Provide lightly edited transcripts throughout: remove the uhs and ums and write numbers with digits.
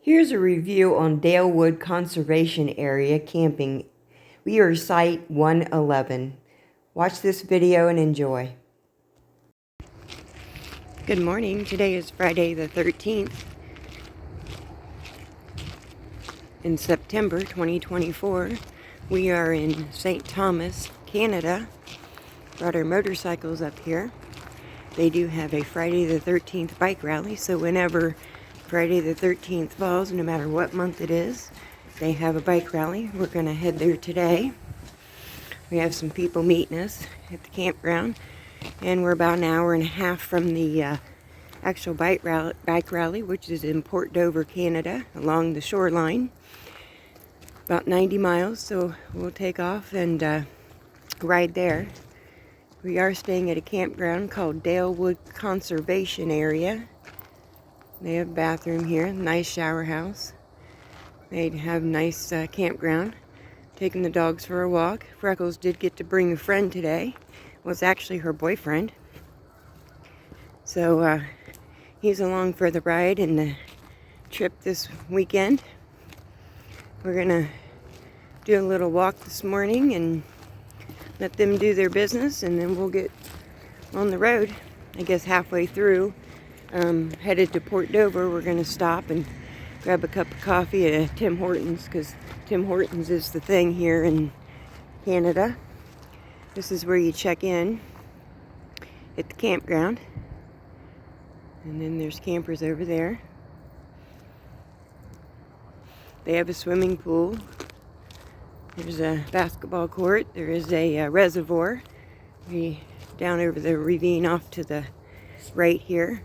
Here's a review on Dalewood Conservation Area camping. We are Site 111. Watch this video and enjoy. Good morning. Today is Friday the 13th in September 2024. We are in St. Thomas, Canada. Brought our motorcycles up here. They do have a Friday the 13th bike rally, so whenever Friday the 13th falls, no matter what month it is, they have a bike rally. We're going to head there today. We have some people meeting us at the campground, and we're about an hour and a half from the actual bike rally, which is in Port Dover, Canada, along the shoreline. About 90 miles, so we'll take off and ride there. We are staying at a campground called Dalewood Conservation Area. They have a bathroom here, nice shower house. They have a nice campground. Taking the dogs for a walk. Freckles did get to bring a friend today. Well, it's actually her boyfriend. So he's along for the ride and the trip this weekend. We're gonna do a little walk this morning and let them do their business, and then we'll get on the road. I guess halfway through, headed to Port Dover, we're going to stop and grab a cup of coffee at Tim Hortons, because Tim Hortons is the thing here in Canada. This is where you check in at the campground. And then there's campers over there. They have a swimming pool. There's a basketball court. There is a reservoir. Down over the ravine off to the right here.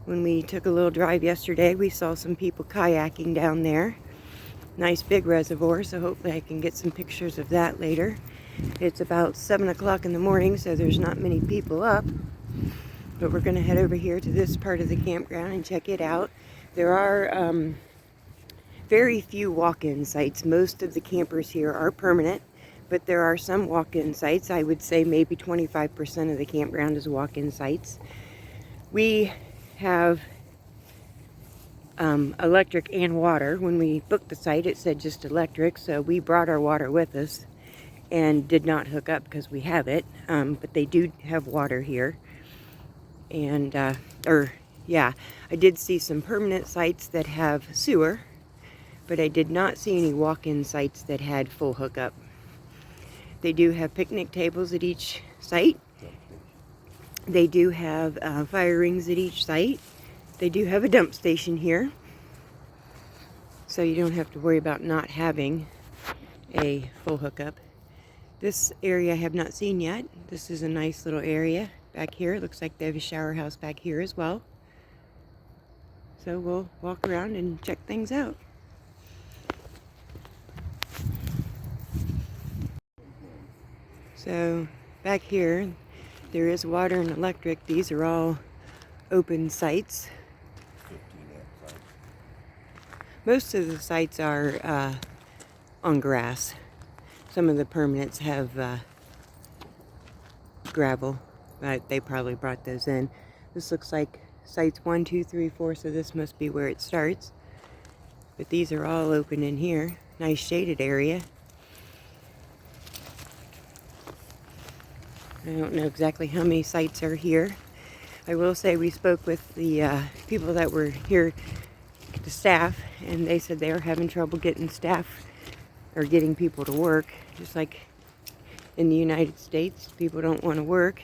When we took a little drive yesterday, we saw some people kayaking down there. Nice big reservoir, so hopefully I can get some pictures of that later. It's about 7 o'clock in the morning, so there's not many people up. But we're going to head over here to this part of the campground and check it out. There are very few walk-in sites. Most of the campers here are permanent, but there are some walk-in sites. I would say maybe 25% of the campground is walk-in sites. We have electric and water. When we booked the site, it said just electric, so we brought our water with us and did not hook up because we have it, but they do have water here. And I did see some permanent sites that have sewer, but I did not see any walk-in sites that had full hookup. They do have picnic tables at each site. They do have fire rings at each site. They do have a dump station here, so you don't have to worry about not having a full hookup. This area I have not seen yet. This is a nice little area back here. It looks like they have a shower house back here as well. So we'll walk around and check things out. So back here, there is water and electric. These are all open sites. Most of the sites are on grass. Some of the permanents have gravel, but they probably brought those in. This looks like sites 1, 2, 3, 4, so this must be where it starts. But these are all open in here. Nice shaded area. I don't know exactly how many sites are here. I will say we spoke with the people that were here, the staff, and they said they were having trouble getting staff or getting people to work. Just like in the United States, people don't want to work,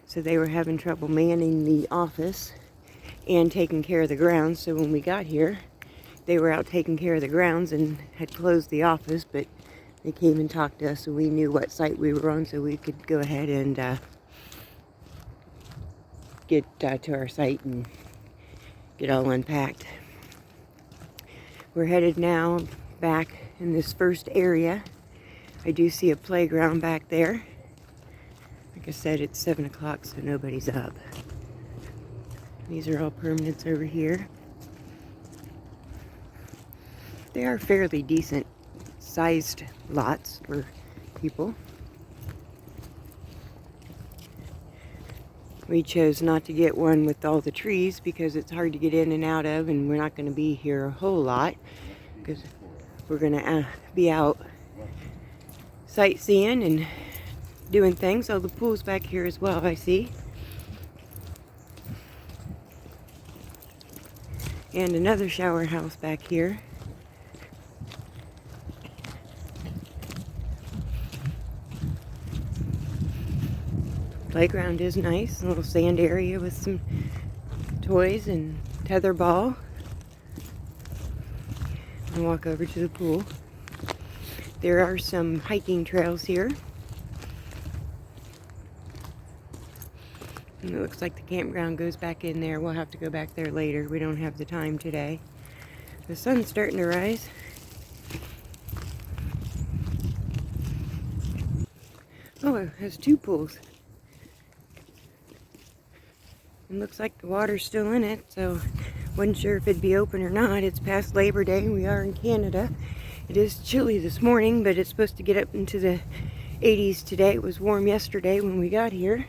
so they were having trouble manning the office and taking care of the grounds. So when we got here, they were out taking care of the grounds and had closed the office, but they came and talked to us, so we knew what site we were on, so we could go ahead and get to our site and get all unpacked. We're headed now back in this first area. I do see a playground back there. Like I said, it's 7 o'clock, so nobody's up. These are all permanents over here. They are fairly decent sized lots for people. We chose not to get one with all the trees because it's hard to get in and out of, and we're not going to be here a whole lot because we're going to be out sightseeing and doing things. Oh, the pool's back here as well, I see. And another shower house back here. Playground is nice. A little sand area with some toys and tetherball. And walk over to the pool. There are some hiking trails here. And it looks like the campground goes back in there. We'll have to go back there later. We don't have the time today. The sun's starting to rise. Oh, it has two pools. It looks like the water's still in it, so wasn't sure if it'd be open or not. It's past Labor Day and we are in Canada. It is chilly this morning, but it's supposed to get up into the 80s today. It was warm yesterday when we got here.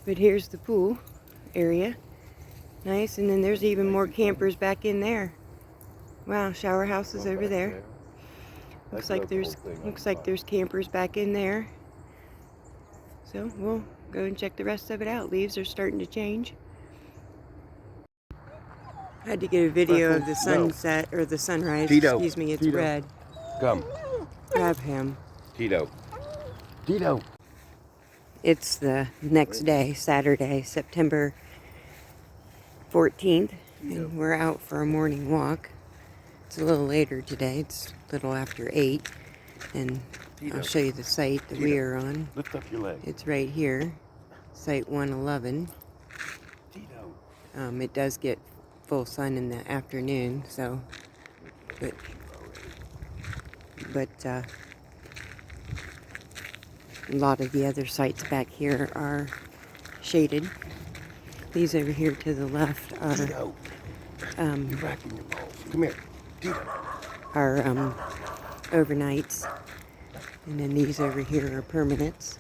But here's the pool area. Nice, and then there's even more campers back in there. Wow, shower houses over there. Looks like there's campers back in there. So we'll go and check the rest of it out. Leaves are starting to change. I had to get a video of the sunset, or the sunrise. Tito. Excuse me, it's Tito. red. Come. Grab him. Tito. Tito. It's the next day, Saturday, September 14th, and we're out for a morning walk. It's a little later today. It's a little after 8, and I'll show you the site that we are on. Lift up your leg. It's right here, site 111. It does get full sun in the afternoon, so, but a lot of the other sites back here are shaded. These over here to the left are You're racking your balls. Come here. Tito. are overnights, and then these over here are permanents.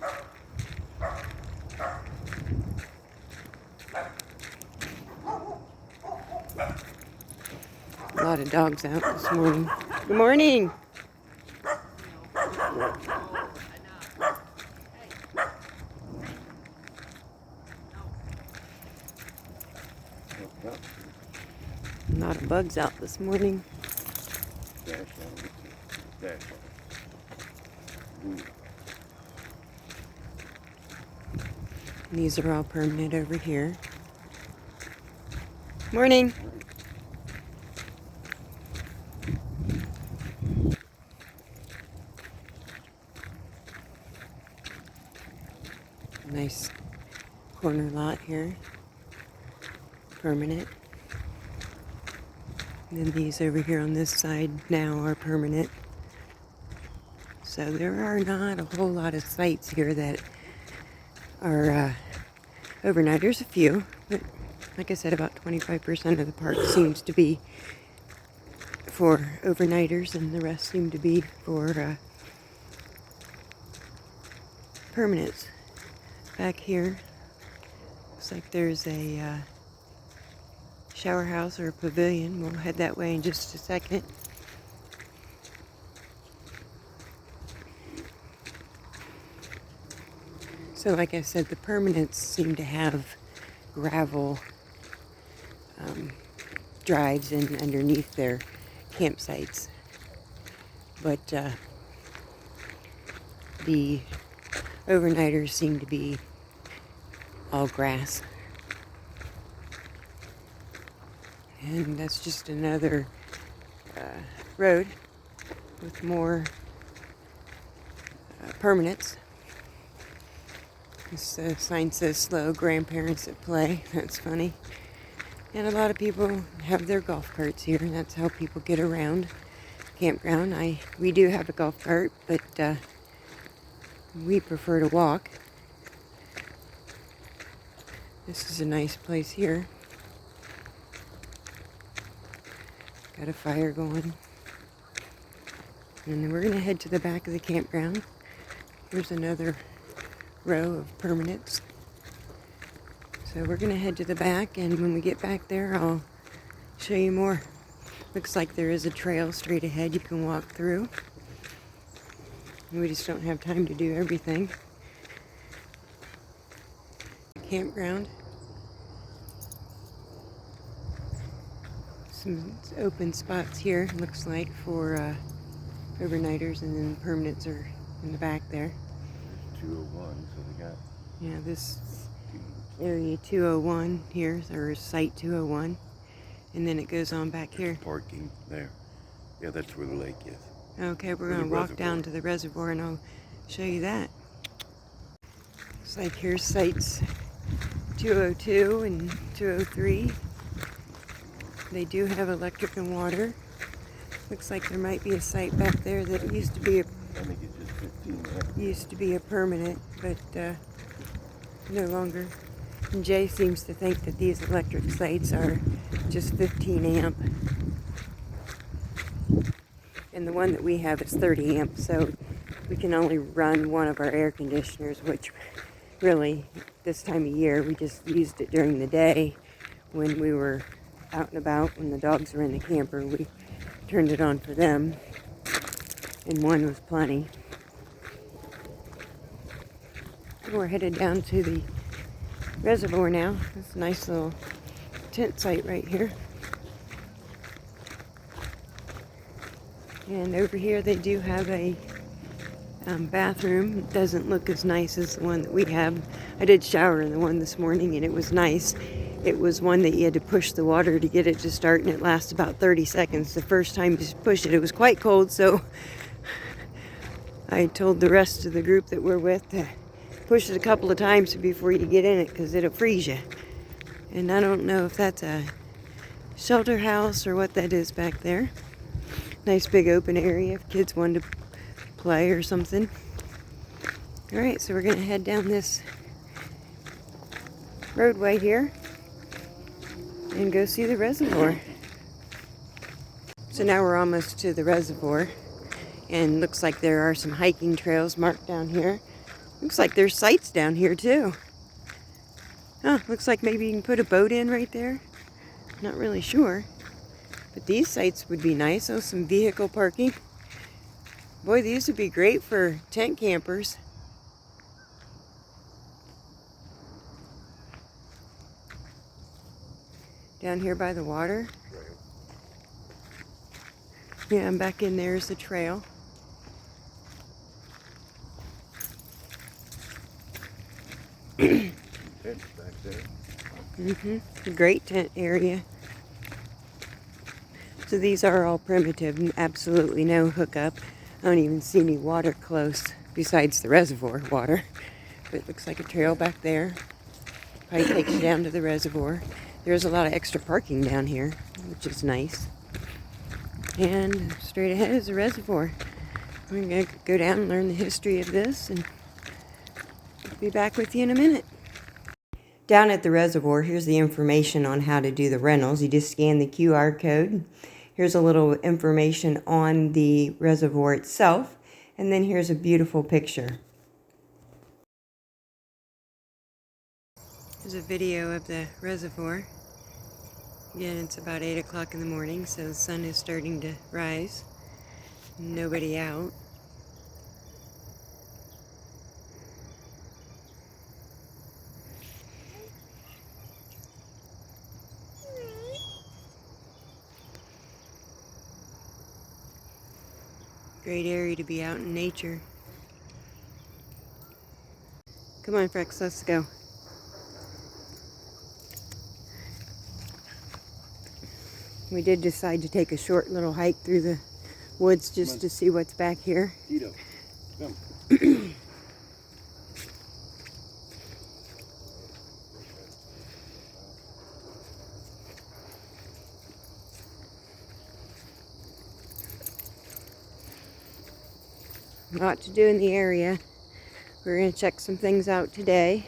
A lot of dogs out this morning. Good morning. A lot of bugs out this morning. These are all permanent over here. Morning. Nice corner lot here. Permanent. And then these over here on this side now are permanent. So there are not a whole lot of sites here that are overnight. There's a few, but like I said, about 25% of the park seems to be for overnighters, and the rest seem to be for permanents. Back here, looks like there's a shower house or a pavilion. We'll head that way in just a second. So like I said, the permanents seem to have gravel drives in underneath their campsites. But the overnighters seem to be all grass. And that's just another road with more permanents. This sign says slow grandparents at play. That's funny. And a lot of people have their golf carts here, and that's how people get around campground. We do have a golf cart, but we prefer to walk. This is a nice place here. Got a fire going. And then we're going to head to the back of the campground. Here's another row of permanents. So we're gonna head to the back, and when we get back there, I'll show you more. Looks like there is a trail straight ahead you can walk through. We just don't have time to do everything. Campground. Some open spots here, looks like, for overnighters, and then permanents are in the back there. 201, so they got... Yeah, this area 201 here, or site 201. And then it goes on back here. Parking there. Yeah, that's where the lake is. Okay, we're going to walk down to the reservoir and I'll show you that. Looks like here's sites 202 and 203. They do have electric and water. Looks like there might be a site back there that used to be I think it's just 15. a permanent, but no longer. And Jay seems to think that these electric sites are just 15 amp. And the one that we have is 30 amp, so we can only run one of our air conditioners, which really, this time of year, we just used it during the day when we were out and about, when the dogs were in the camper. We turned it on for them, and one was plenty. We're headed down to the reservoir now. It's a nice little tent site right here. And over here they do have a bathroom. It doesn't look as nice as the one that we have. I did shower in the one this morning and it was nice. It was one that you had to push the water to get it to start, and it lasts about 30 seconds. The first time you push it, it was quite cold, so I told the rest of the group that we're with to push it a couple of times before you get in it, because it'll freeze you. And I don't know if that's a shelter house or what that is back there. Nice big open area if kids wanted to play or something. Alright, so we're going to head down this roadway here and go see the reservoir. So now we're almost to the reservoir, and looks like there are some hiking trails marked down here. Looks like there's sites down here too. Oh, looks like maybe you can put a boat in right there. Not really sure. But these sites would be nice. Oh, some vehicle parking. Boy, these would be great for tent campers. Down here by the water. Yeah, and back in there is the trail. Tents back there. A great tent area. So these are all primitive, and absolutely no hookup. I don't even see any water close besides the reservoir water. But it looks like a trail back there. Probably takes you down to the reservoir. There's a lot of extra parking down here, which is nice. And straight ahead is the reservoir. We're going to go down and learn the history of this, and be back with you in a minute. Down at the reservoir, here's the information on how to do the rentals. You just scan the QR code. Here's a little information on the reservoir itself, and then here's a beautiful picture. Here's a video of the reservoir. Again, it's about 8 o'clock in the morning, so the sun is starting to rise. Nobody out. Great area to be out in nature. Come on, Frex, let's go. We did decide to take a short little hike through the woods just to see what's back here. Tito, come. A lot to do in the area. We're going to check some things out today,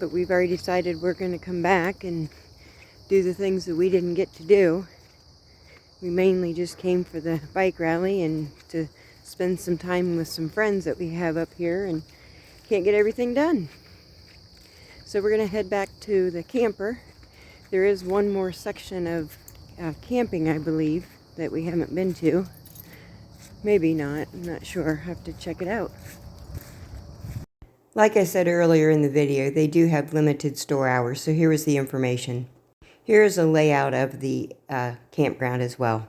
but we've already decided we're going to come back and do the things that we didn't get to do. We mainly just came for the bike rally and to spend some time with some friends that we have up here, and can't get everything done. So we're going to head back to the camper. There is one more section of camping, I believe, that we haven't been to. Maybe not. I'm not sure. Have to check it out. Like I said earlier in the video, they do have limited store hours, so here is the information. Here is a layout of the campground as well.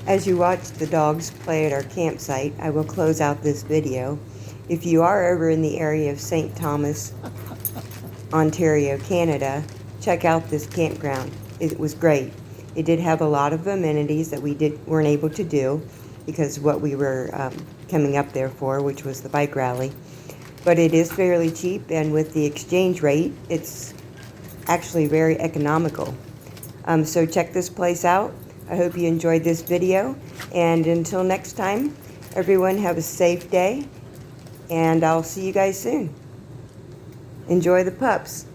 As you watch the dogs play at our campsite, I will close out this video. If you are over in the area of St. Thomas, Ontario, Canada, check out this campground. It was great. It did have a lot of amenities that we weren't able to do because of what we were coming up there for, which was the bike rally. But it is fairly cheap, and with the exchange rate, it's actually very economical. So check this place out. I hope you enjoyed this video, and until next time, everyone have a safe day, and I'll see you guys soon. Enjoy the pups.